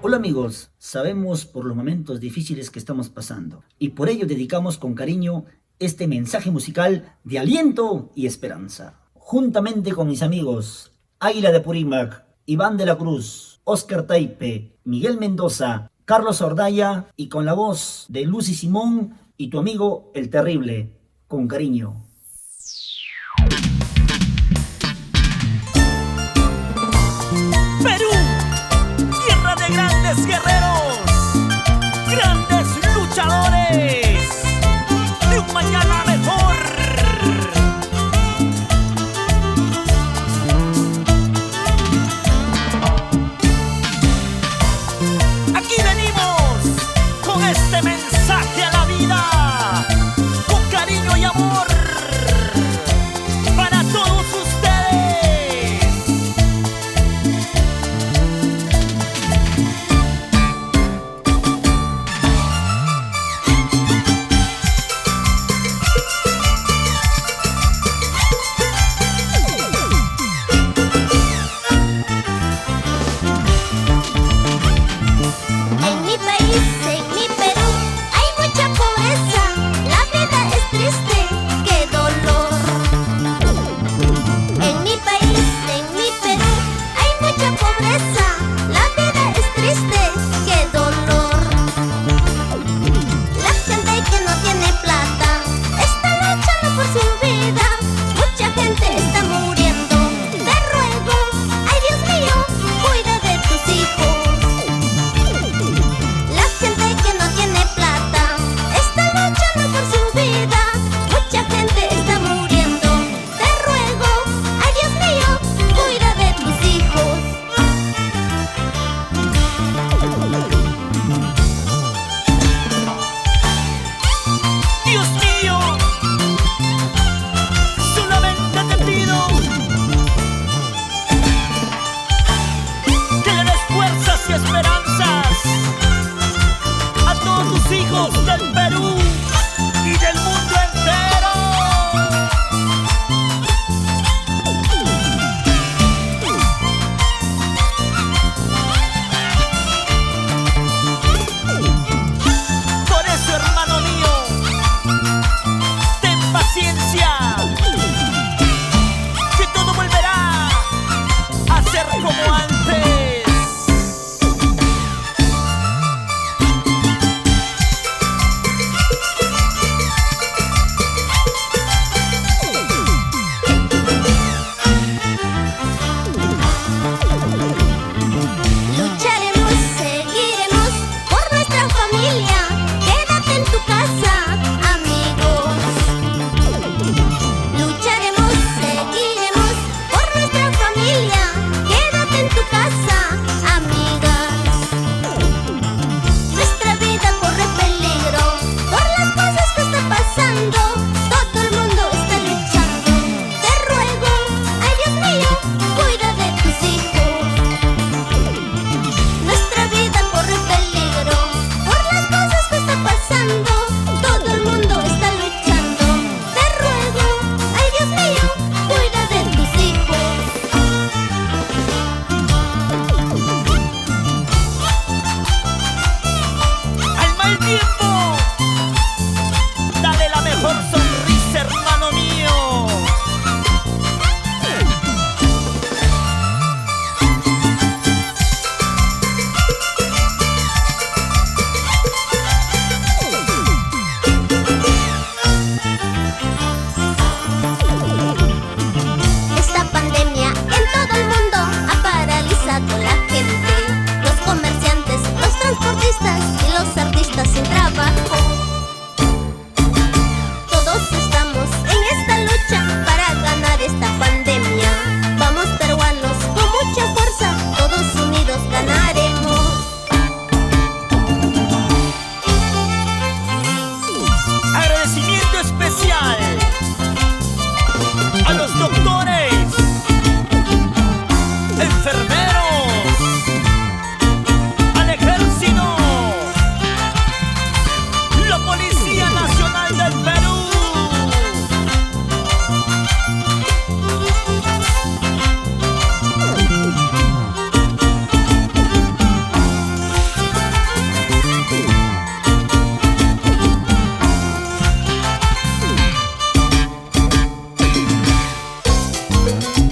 Hola amigos, sabemos por los momentos difíciles que estamos pasando y por ello dedicamos con cariño este mensaje musical de aliento y esperanza. Juntamente con mis amigos Águila de Purímac, Iván de la Cruz, Oscar Taipe, Miguel Mendoza, Carlos Ordaya y con la voz de Lucy Simón y tu amigo El Terrible, con cariño. Perú, tierra de grandes guerreros, grandes luchadores de un mañana mejor. Aquí venimos con este mensaje a la vida, con cariño y amor. Thank you.